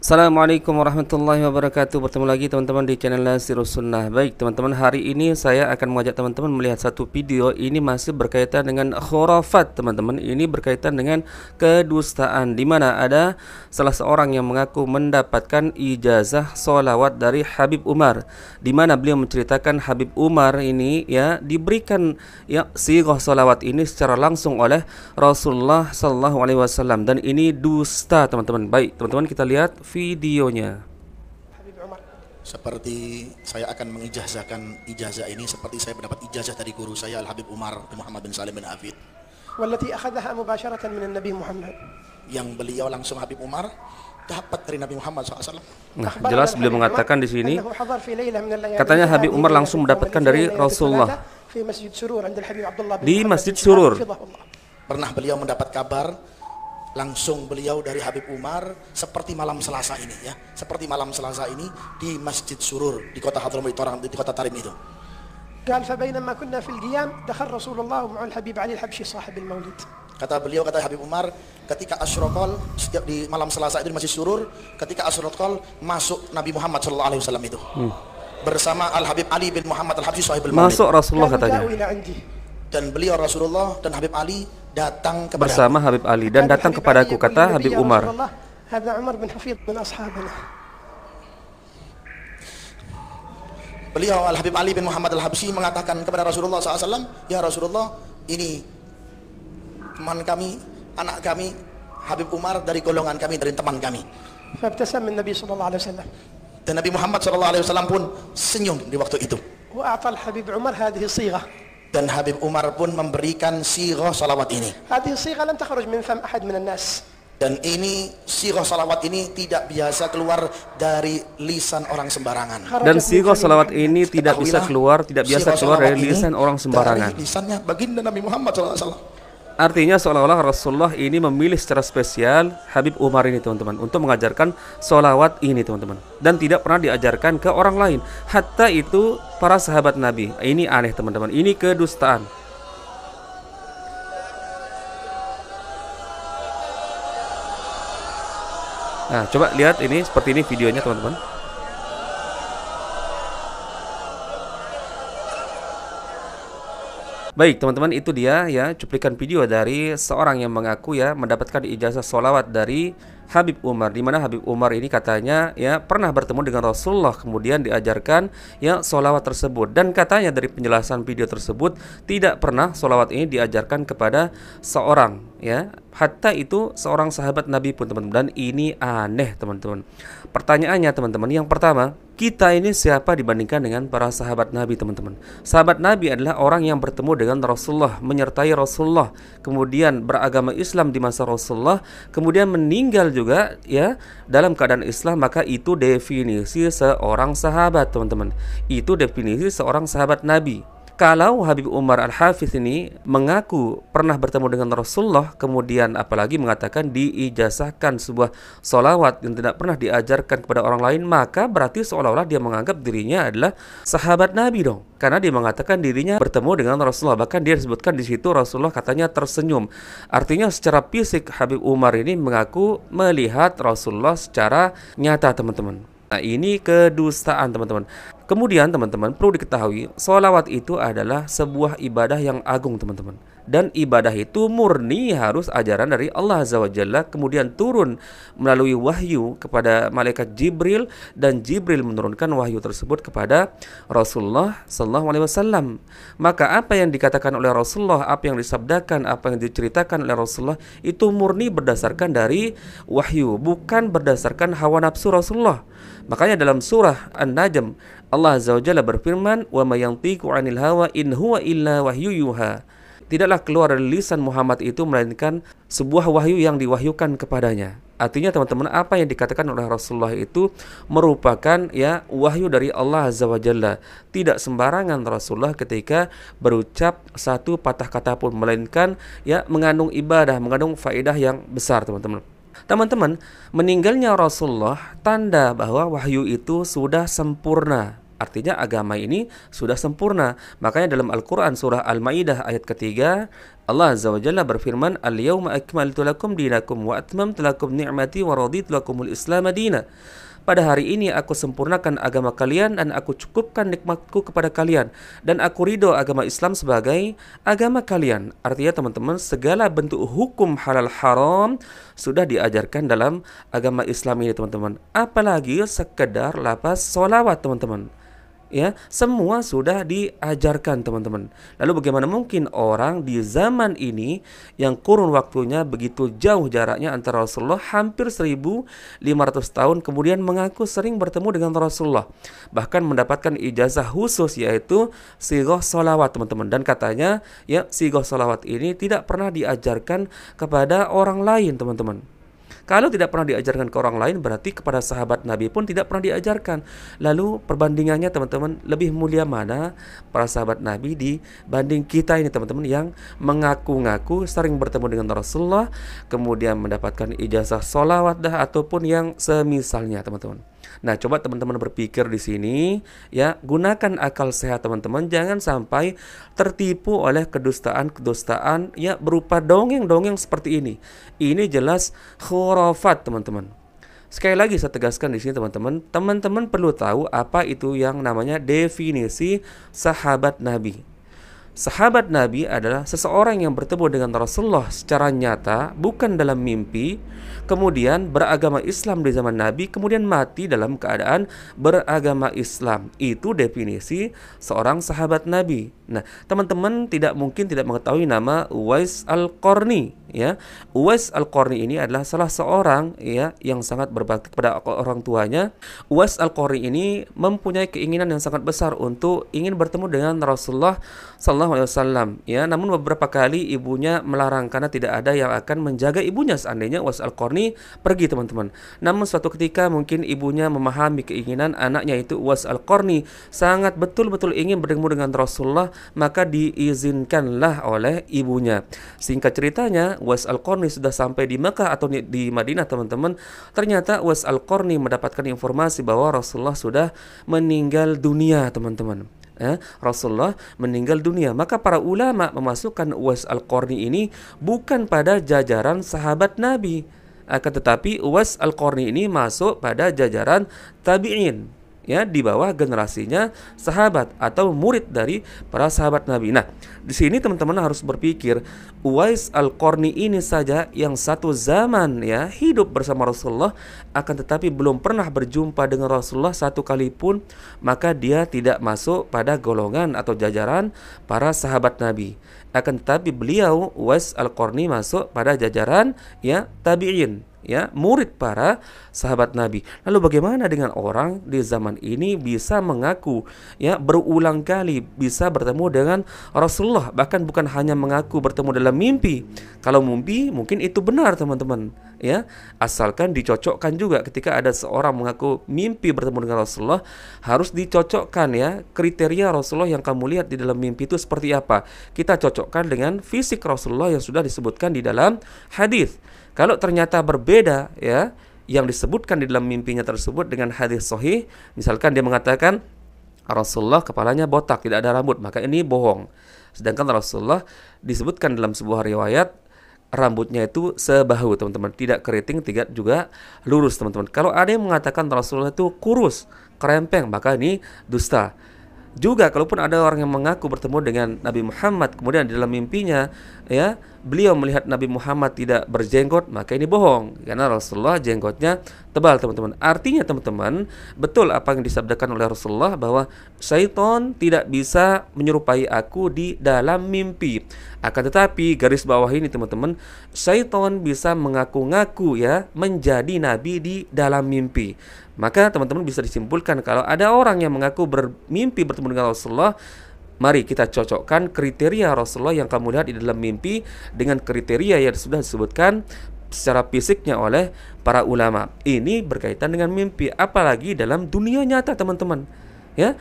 Assalamualaikum warahmatullahi wabarakatuh. Bertemu lagi teman-teman di channel Nasirus Sunnah. Baik teman-teman, hari ini saya akan mengajak teman-teman melihat satu video. Ini masih berkaitan dengan khurafat teman-teman. Ini berkaitan dengan kedustaan, di mana ada salah seorang yang mengaku mendapatkan ijazah sholawat dari Habib Umar, di mana beliau menceritakan Habib Umar ini ya diberikan ya sighah sholawat ini secara langsung oleh Rasulullah Sallallahu Alaihi Wasallam, dan ini dusta teman-teman. Baik teman-teman, kita lihat videonya. Seperti saya akan mengijazahkan ijazah ini seperti saya mendapat ijazah dari guru saya Al-Habib Umar bin Muhammad bin Salim bin Hafid, والتي أخذها مباشرة من النبي محمد, yang beliau langsung Habib Umar dapat dari Nabi Muhammad SAW. Nah, jelas beliau mengatakan di sini, katanya Habib Umar langsung mendapatkan dari Rasulullah di Masjid Surur. Pernah beliau mendapat kabar langsung beliau dari Habib Umar seperti malam Selasa ini ya, seperti malam Selasa ini di Masjid Surur di kota Hadramawt, di kota Tarim itu. قال فبينما كنا في القيام دخل رسول الله مع الحبيب علي الحبشي صاحب المولد. Kata beliau, kata Habib Umar, ketika asyraqal setiap di malam Selasa itu di Masjid Surur, ketika asyraqal masuk Nabi Muhammad sallallahu alaihi wasallam itu bersama Al Habib Ali bin Muhammad Al Habsyi sahibul Maulid. Masuk Rasulullah katanya. Dan beliau Rasulullah dan Habib Ali datang kepada bersama Habib Ali dan datang kepadaku, kata Habib Umar. Beliau Al Habib Ali bin Muhammad Al Habsyi mengatakan kepada Rasulullah SAW, ya Rasulullah, ini teman kami, anak kami, Habib Umar dari golongan kami, dari teman kami. Dan Nabi Muhammad SAW pun senyum di waktu itu. Dan Habib Umar pun memberikan sighah salawat ini. Dan ini sighah salawat ini tidak biasa keluar dari lisan orang sembarangan. Dan sighah salawat ini tidak bisa keluar, tidak biasa keluar dari lisan orang sembarangan. Dari lisannya baginda Nabi Muhammad SAW. Artinya seolah-olah Rasulullah ini memilih secara spesial Habib Umar ini teman-teman untuk mengajarkan sholawat ini teman-teman, dan tidak pernah diajarkan ke orang lain, hatta itu para sahabat Nabi. Ini aneh teman-teman, ini kedustaan. Nah, coba lihat ini, seperti ini videonya teman-teman. Baik teman-teman, itu dia ya cuplikan video dari seorang yang mengaku ya mendapatkan ijazah sholawat dari Habib Umar, di mana Habib Umar ini katanya ya pernah bertemu dengan Rasulullah, kemudian diajarkan ya sholawat tersebut, dan katanya dari penjelasan video tersebut tidak pernah sholawat ini diajarkan kepada seorang ya, hatta itu seorang sahabat Nabi pun teman-teman. Dan ini aneh teman-teman. Pertanyaannya teman-teman, yang pertama, kita ini siapa dibandingkan dengan para sahabat Nabi teman-teman? Sahabat Nabi adalah orang yang bertemu dengan Rasulullah, menyertai Rasulullah, kemudian beragama Islam di masa Rasulullah, kemudian meninggal juga ya dalam keadaan Islam. Maka itu definisi seorang sahabat teman-teman. Itu definisi seorang sahabat Nabi. Kalau Habib Umar Al-Hafiz ini mengaku pernah bertemu dengan Rasulullah, kemudian apalagi mengatakan diijazahkan sebuah sholawat yang tidak pernah diajarkan kepada orang lain, maka berarti seolah-olah dia menganggap dirinya adalah sahabat Nabi dong. Karena dia mengatakan dirinya bertemu dengan Rasulullah. Bahkan dia disebutkan di situ Rasulullah katanya tersenyum. Artinya secara fisik Habib Umar ini mengaku melihat Rasulullah secara nyata teman-teman. Nah, ini kedustaan teman-teman. Kemudian teman-teman perlu diketahui, sholawat itu adalah sebuah ibadah yang agung teman-teman. Dan ibadah itu murni harus ajaran dari Allah Azza wa Jalla, kemudian turun melalui wahyu kepada malaikat Jibril, dan Jibril menurunkan wahyu tersebut kepada Rasulullah Sallallahu Alaihi Wasallam. Maka apa yang dikatakan oleh Rasulullah, apa yang disabdakan, apa yang diceritakan oleh Rasulullah itu murni berdasarkan dari wahyu, bukan berdasarkan hawa nafsu Rasulullah. Makanya dalam surah An-Najm Allah Azza wa Jalla berfirman, "Wa may yantiqu 'anil hawa in huwa illa wahyu yuha." Tidaklah keluar dari lisan Muhammad itu melainkan sebuah wahyu yang diwahyukan kepadanya. Artinya teman-teman, apa yang dikatakan oleh Rasulullah itu merupakan ya wahyu dari Allah Azza wa Jalla. Tidak sembarangan Rasulullah ketika berucap satu patah kata pun, melainkan ya mengandung ibadah, mengandung faedah yang besar teman-teman. Teman-teman, meninggalnya Rasulullah tanda bahwa wahyu itu sudah sempurna. Artinya agama ini sudah sempurna. Makanya dalam Al-Quran surah Al-Ma'idah ayat ketiga Allah Azza wa Jalla berfirman, "Al-yauma akmaltu lakum dinakum wa atmamtu lakum ni'mati wa raditu lakumul Islam madina." Pada hari ini aku sempurnakan agama kalian dan aku cukupkan nikmatku kepada kalian dan aku ridho agama Islam sebagai agama kalian. Artinya teman-teman, segala bentuk hukum halal haram sudah diajarkan dalam agama Islam ini teman-teman. Apalagi sekedar lafaz sholawat teman-teman. Ya, semua sudah diajarkan teman-teman. Lalu bagaimana mungkin orang di zaman ini yang kurun waktunya begitu jauh jaraknya antara Rasulullah hampir 1500 tahun kemudian mengaku sering bertemu dengan Rasulullah, bahkan mendapatkan ijazah khusus yaitu sighah sholawat teman-teman. Dan katanya ya sighah sholawat ini tidak pernah diajarkan kepada orang lain teman-teman. Kalau tidak pernah diajarkan ke orang lain, berarti kepada sahabat Nabi pun tidak pernah diajarkan. Lalu perbandingannya teman-teman, lebih mulia mana para sahabat Nabi dibanding kita ini teman-teman yang mengaku-ngaku sering bertemu dengan Rasulullah, kemudian mendapatkan ijazah sholawat ataupun yang semisalnya teman-teman. Nah, coba teman-teman berpikir di sini ya, gunakan akal sehat teman-teman, jangan sampai tertipu oleh kedustaan-kedustaan ya berupa dongeng-dongeng seperti ini. Ini jelas khurafat teman-teman. Sekali lagi saya tegaskan di sini teman-teman, teman-teman perlu tahu apa itu yang namanya definisi sahabat Nabi. Sahabat Nabi adalah seseorang yang bertemu dengan Rasulullah secara nyata, bukan dalam mimpi, kemudian beragama Islam di zaman Nabi, kemudian mati dalam keadaan beragama Islam. Itu definisi seorang sahabat Nabi. Nah, teman-teman tidak mungkin tidak mengetahui nama Uwais Al-Qarni ya. Uwais Al-Qarni ini adalah salah seorang ya yang sangat berbakti kepada orang tuanya. Uwais Al-Qarni ini mempunyai keinginan yang sangat besar untuk ingin bertemu dengan Rasulullah sallallahu alaihi wasallam ya. Namun beberapa kali ibunya melarang karena tidak ada yang akan menjaga ibunya seandainya Uwais Al-Qarni pergi teman-teman. Namun suatu ketika mungkin ibunya memahami keinginan anaknya itu Uwais Al-Qarni sangat betul-betul ingin bertemu dengan Rasulullah, maka diizinkanlah oleh ibunya. Singkat ceritanya, Uwais Al-Qarni sudah sampai di Mekah atau di Madinah teman-teman. Ternyata Uwais Al-Qarni mendapatkan informasi bahwa Rasulullah sudah meninggal dunia teman-teman. Rasulullah meninggal dunia. Maka para ulama memasukkan Uwais Al-Qarni ini bukan pada jajaran sahabat Nabi, akan tetapi Uwais Al-Qarni ini masuk pada jajaran tabi'in ya, di bawah generasinya sahabat atau murid dari para sahabat Nabi. Nah, di sini teman-teman harus berpikir, Uwais Al-Qarni ini saja yang satu zaman ya hidup bersama Rasulullah, akan tetapi belum pernah berjumpa dengan Rasulullah satu kali pun, maka dia tidak masuk pada golongan atau jajaran para sahabat Nabi. Akan tetapi beliau Uwais Al-Qarni masuk pada jajaran ya tabi'in ya, murid para sahabat Nabi. Lalu bagaimana dengan orang di zaman ini bisa mengaku ya berulang kali bisa bertemu dengan Rasulullah, bahkan bukan hanya mengaku bertemu dalam mimpi. Kalau mimpi mungkin itu benar teman-teman ya, asalkan dicocokkan juga. Ketika ada seorang mengaku mimpi bertemu dengan Rasulullah, harus dicocokkan ya kriteria Rasulullah yang kamu lihat di dalam mimpi itu seperti apa. Kita cocokkan dengan fisik Rasulullah yang sudah disebutkan di dalam hadis. Kalau ternyata berbeda ya yang disebutkan di dalam mimpinya tersebut dengan hadis sahih, misalkan dia mengatakan Rasulullah kepalanya botak, tidak ada rambut, maka ini bohong. Sedangkan Rasulullah disebutkan dalam sebuah riwayat rambutnya itu sebahu teman-teman, tidak keriting, tidak juga lurus teman-teman. Kalau ada yang mengatakan Rasulullah itu kurus, kerempeng, maka ini dusta. Juga kalaupun ada orang yang mengaku bertemu dengan Nabi Muhammad, kemudian di dalam mimpinya ya beliau melihat Nabi Muhammad tidak berjenggot, maka ini bohong, karena Rasulullah jenggotnya tebal teman-teman. Artinya teman-teman, betul apa yang disabdakan oleh Rasulullah bahwa syaitan tidak bisa menyerupai aku di dalam mimpi. Akan tetapi garis bawah ini teman-teman, syaitan bisa mengaku-ngaku ya menjadi nabi di dalam mimpi. Maka teman-teman bisa disimpulkan kalau ada orang yang mengaku bermimpi bertemu dengan Rasulullah, mari kita cocokkan kriteria Rasulullah yang kamu lihat di dalam mimpi dengan kriteria yang sudah disebutkan secara fisiknya oleh para ulama. Ini berkaitan dengan mimpi, apalagi dalam dunia nyata teman-teman ya.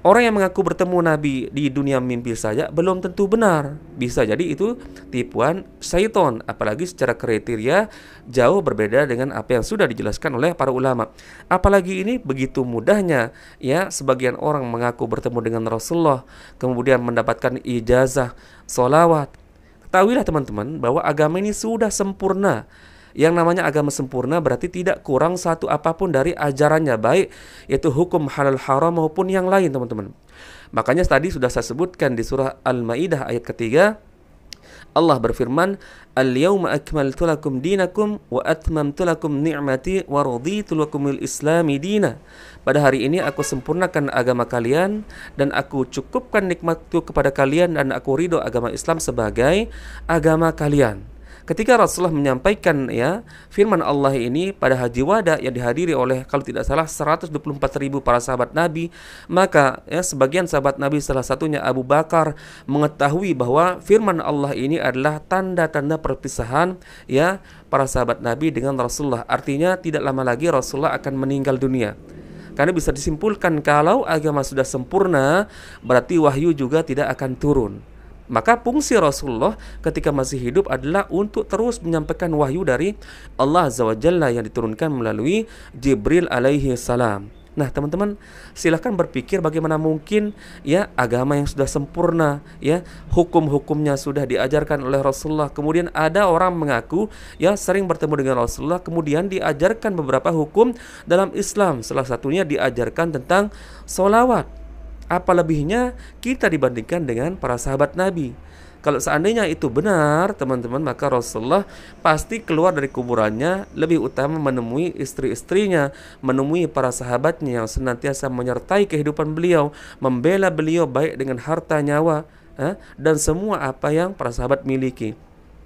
Orang yang mengaku bertemu Nabi di dunia mimpi saja belum tentu benar. Bisa jadi itu tipuan syaitan, apalagi secara kriteria jauh berbeda dengan apa yang sudah dijelaskan oleh para ulama. Apalagi ini begitu mudahnya ya sebagian orang mengaku bertemu dengan Rasulullah, kemudian mendapatkan ijazah sholawat, Ketahuilah teman-teman bahwa agama ini sudah sempurna. Yang namanya agama sempurna berarti tidak kurang satu apapun dari ajarannya, baik yaitu hukum halal haram maupun yang lain, teman-teman. Makanya tadi sudah saya sebutkan di surah Al-Maidah ayat ketiga, Allah berfirman, "Al-yawma akmaltu lakum dinakum wa atmamtu lakum ni'mati wa raditu lakumul islami dina." Pada hari ini aku sempurnakan agama kalian dan aku cukupkan nikmatku kepada kalian dan aku ridho agama Islam sebagai agama kalian. Ketika Rasulullah menyampaikan firman Allah ini pada Haji Wada yang dihadiri oleh kalau tidak salah 124.000 para sahabat Nabi, maka sebagian sahabat Nabi, salah satunya Abu Bakar, mengetahui bahwa firman Allah ini adalah tanda-tanda perpisahan para sahabat Nabi dengan Rasulullah. Artinya tidak lama lagi Rasulullah akan meninggal dunia. Karena bisa disimpulkan kalau agama sudah sempurna berarti wahyu juga tidak akan turun. Maka fungsi Rasulullah ketika masih hidup adalah untuk terus menyampaikan wahyu dari Allah Azza wa Jalla yang diturunkan melalui Jibril alaihi salam. Nah, teman-teman, silahkan berpikir bagaimana mungkin agama yang sudah sempurna, hukum-hukumnya sudah diajarkan oleh Rasulullah. Kemudian ada orang mengaku sering bertemu dengan Rasulullah, kemudian diajarkan beberapa hukum dalam Islam. Salah satunya diajarkan tentang sholawat. Apa lebihnya kita dibandingkan dengan para sahabat Nabi? Kalau seandainya itu benar, teman-teman, maka Rasulullah pasti keluar dari kuburannya lebih utama menemui istri-istrinya, menemui para sahabatnya yang senantiasa menyertai kehidupan beliau, membela beliau baik dengan harta nyawa dan semua apa yang para sahabat miliki.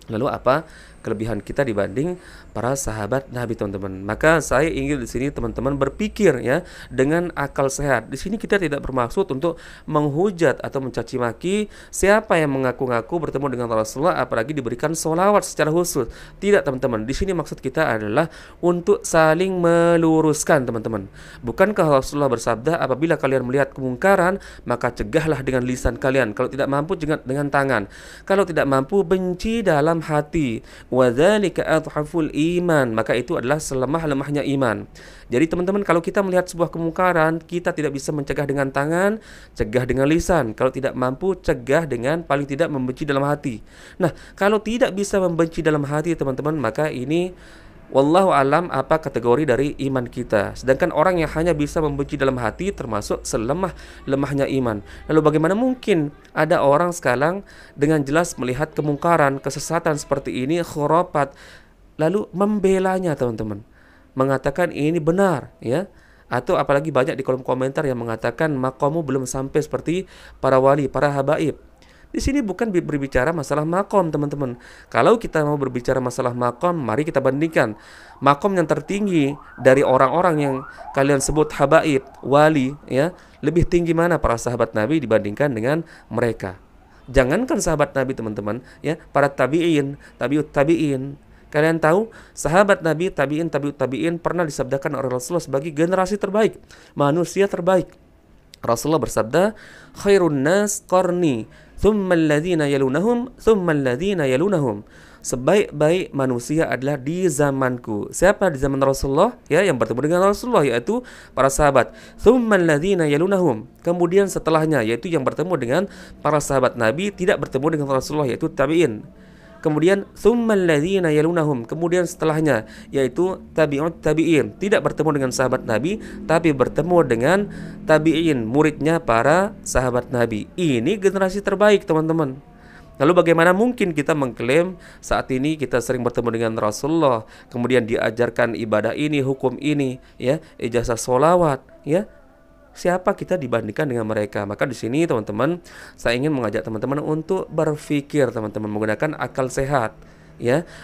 Lalu apa kelebihan kita dibanding para sahabat Nabi, teman-teman? Maka saya ingin di sini teman-teman berpikir dengan akal sehat. Di sini kita tidak bermaksud untuk menghujat atau mencaci maki siapa yang mengaku-ngaku bertemu dengan Rasulullah apalagi diberikan sholawat secara khusus. Tidak, teman-teman. Di sini maksud kita adalah untuk saling meluruskan, teman-teman. Bukankah Rasulullah bersabda, apabila kalian melihat kemungkaran maka cegahlah dengan lisan kalian, kalau tidak mampu dengan tangan, kalau tidak mampu benci dalam hati. Wadzalika adhaful iman, maka itu adalah selemah-lemahnya iman. Jadi teman-teman, kalau kita melihat sebuah kemungkaran, kita tidak bisa mencegah dengan tangan, cegah dengan lisan. Kalau tidak mampu, cegah dengan paling tidak membenci dalam hati. Nah, kalau tidak bisa membenci dalam hati, teman-teman, maka ini wallahu alam apa kategori dari iman kita. Sedangkan orang yang hanya bisa membenci dalam hati termasuk selemah-lemahnya iman. Lalu bagaimana mungkin ada orang sekarang dengan jelas melihat kemungkaran, kesesatan seperti ini, khurafat, lalu membelanya, teman-teman, mengatakan ini benar, atau apalagi banyak di kolom komentar yang mengatakan maqamu belum sampai seperti para wali, para habaib. Di sini bukan berbicara masalah makom, teman-teman. Kalau kita mau berbicara masalah makom, mari kita bandingkan makom yang tertinggi dari orang-orang yang kalian sebut habaib, wali, lebih tinggi mana para sahabat Nabi dibandingkan dengan mereka. Jangankan sahabat Nabi, teman-teman, para tabi'in, tabi'ut tabi'in. Kalian tahu sahabat Nabi, tabi'in, tabi'ut tabi'in pernah disabdakan oleh Rasulullah sebagai generasi terbaik, manusia terbaik. Rasulullah bersabda, khairun nas qarni, thumma alladhina yalunahum, thumma alladhina yalunahum. Sebaik-baik manusia adalah di zamanku. Siapa di zaman Rasulullah? Yang bertemu dengan Rasulullah, yaitu para sahabat. Thumma alladhina yalunahum. Kemudian setelahnya, yaitu yang bertemu dengan para sahabat Nabi, tidak bertemu dengan Rasulullah, yaitu tabi'in. Kemudian tsummal ladzina yalunahum, kemudian setelahnya yaitu tabi'ut tabi'in, tidak bertemu dengan sahabat Nabi tapi bertemu dengan tabi'in, muridnya para sahabat Nabi. Ini generasi terbaik, teman-teman. Lalu bagaimana mungkin kita mengklaim saat ini kita sering bertemu dengan Rasulullah, kemudian diajarkan ibadah ini, hukum ini, ijazah sholawat, siapa kita dibandingkan dengan mereka? Maka di sini, teman-teman, saya ingin mengajak teman-teman untuk berpikir, teman-teman, menggunakan akal sehat.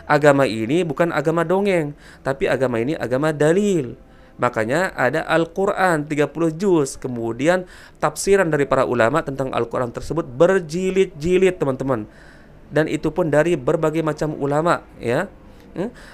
Agama ini bukan agama dongeng, tapi agama ini agama dalil. Makanya ada Al-Quran 30 juz, kemudian tafsiran dari para ulama tentang Al-Quran tersebut berjilid-jilid, teman-teman. Dan itu pun dari berbagai macam ulama,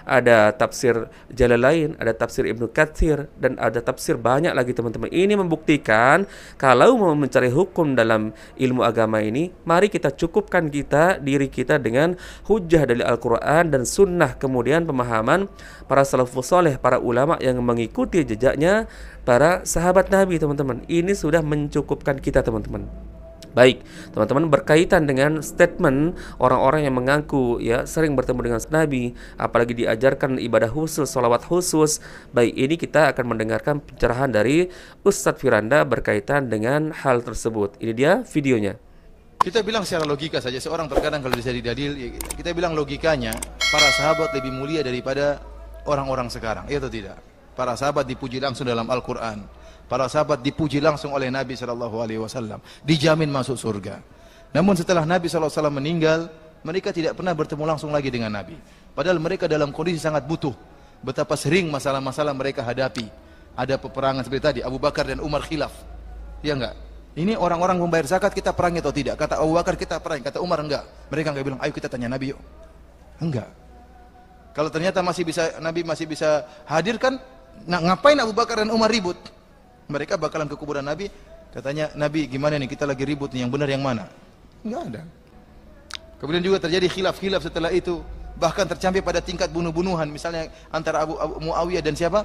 Ada tafsir Jalalain, ada tafsir Ibnu Katsir, dan ada tafsir banyak lagi, teman-teman. Ini membuktikan kalau mau mencari hukum dalam ilmu agama ini, mari kita cukupkan diri kita dengan hujjah dari Al-Quran dan Sunnah, kemudian pemahaman para salafus saleh, para ulama yang mengikuti jejaknya para sahabat Nabi, teman-teman. Ini sudah mencukupkan kita, teman-teman. Baik, teman-teman, berkaitan dengan statement orang-orang yang mengaku ya sering bertemu dengan Nabi, apalagi diajarkan ibadah khusus, sholawat khusus. Baik, ini kita akan mendengarkan pencerahan dari Ustadz Firanda berkaitan dengan hal tersebut. Ini dia videonya. Kita bilang secara logika saja, seorang terkadang kalau bisa didadil, ya kita bilang logikanya, para sahabat lebih mulia daripada orang-orang sekarang, iya atau tidak? Para sahabat dipuji langsung dalam Al-Quran. Para sahabat dipuji langsung oleh Nabi SAW, dijamin masuk surga. Namun setelah Nabi SAW meninggal, mereka tidak pernah bertemu langsung lagi dengan Nabi. Padahal mereka dalam kondisi sangat butuh. Betapa sering masalah-masalah mereka hadapi. Ada peperangan seperti tadi, Abu Bakar dan Umar khilaf. Ya enggak? Ini orang-orang membayar zakat, kita perangi atau tidak? Kata Abu Bakar kita perangi, kata Umar enggak. Mereka enggak bilang, ayo kita tanya Nabi yuk. Enggak. Kalau ternyata Nabi masih bisa hadirkan, nah, ngapain Abu Bakar dan Umar ribut? Mereka bakalan ke kuburan Nabi, katanya, Nabi gimana nih, kita lagi ribut nih, yang benar yang mana? Enggak ada. Kemudian juga terjadi khilaf-khilaf setelah itu, bahkan tercapai pada tingkat bunuh-bunuhan, misalnya antara Abu Muawiyah dan siapa?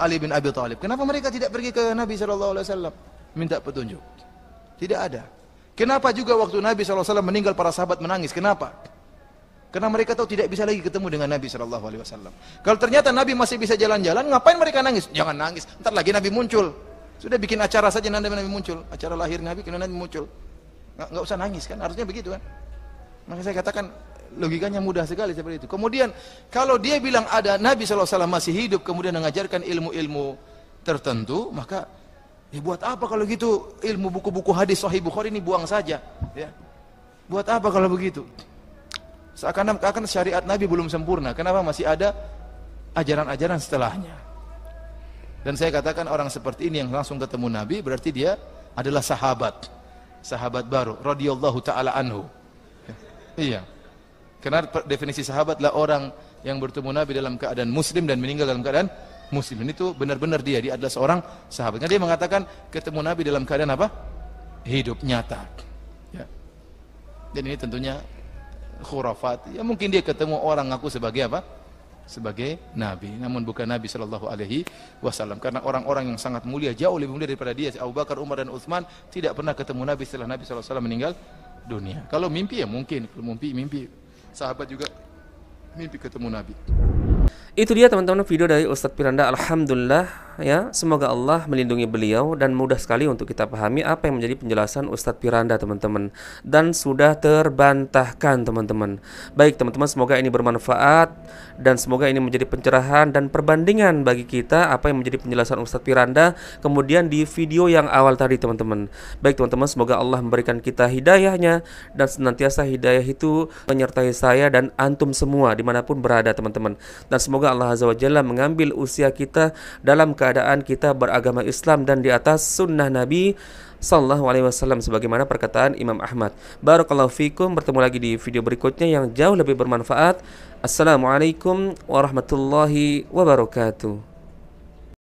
Ali bin Abi Thalib. Kenapa mereka tidak pergi ke Nabi SAW minta petunjuk? Tidak ada. Kenapa juga waktu Nabi SAW meninggal para sahabat menangis? Kenapa? Karena mereka tahu tidak bisa lagi ketemu dengan Nabi SAW. Kalau ternyata Nabi masih bisa jalan-jalan, ngapain mereka nangis? Jangan nangis, ntar lagi Nabi muncul. Sudah bikin acara saja nanti Nabi muncul, acara lahir Nabi kena Nabi muncul. Nggak usah nangis kan, harusnya begitu kan. Maka saya katakan logikanya mudah sekali seperti itu. Kemudian kalau dia bilang ada Nabi SAW masih hidup kemudian mengajarkan ilmu-ilmu tertentu, maka ya buat apa kalau gitu ilmu buku-buku hadis Sahih Bukhari ini buang saja, ya. Buat apa kalau begitu? Seakan-akan syariat Nabi belum sempurna. Kenapa masih ada ajaran-ajaran setelahnya? Dan saya katakan orang seperti ini yang langsung ketemu Nabi berarti dia adalah sahabat baru radhiyallahu taala anhu. Iya. Karena definisi sahabat adalah orang yang bertemu Nabi dalam keadaan muslim dan meninggal dalam keadaan muslim. Dan itu benar-benar dia adalah seorang sahabat. Karena dia mengatakan ketemu Nabi dalam keadaan apa? Hidup nyata. Ya. Dan ini tentunya khurafat. Ya mungkin dia ketemu orang ngaku sebagai apa? Sebagai Nabi, namun bukan Nabi Shallallahu Alaihi Wasallam. Karena orang-orang yang sangat mulia, jauh lebih mulia daripada dia, Abu Bakar, Umar dan Utsman, tidak pernah ketemu Nabi setelah Nabi Shallallahu Alaihi Wasallam meninggal dunia. Kalau mimpi ya mungkin, kalau mimpi sahabat juga mimpi ketemu Nabi. Itu dia teman-teman video dari Ustadz Firanda. Alhamdulillah ya, semoga Allah melindungi beliau dan mudah sekali untuk kita pahami apa yang menjadi penjelasan Ustadz Firanda teman-teman, dan sudah terbantahkan teman-teman. Baik teman-teman, semoga ini bermanfaat dan semoga ini menjadi pencerahan dan perbandingan bagi kita apa yang menjadi penjelasan Ustadz Firanda kemudian di video yang awal tadi teman-teman. Baik teman-teman, semoga Allah memberikan kita hidayahnya dan senantiasa hidayah itu menyertai saya dan antum semua dimanapun berada teman-teman. Dan semoga Allah Azza wa Jalla mengambil usia kita dalam keadaan kita beragama Islam dan di atas sunnah Nabi Sallallahu Alaihi Wasallam sebagaimana perkataan Imam Ahmad. Barakallahu fikum. Bertemu lagi di video berikutnya yang jauh lebih bermanfaat. Assalamualaikum warahmatullahi wabarakatuh.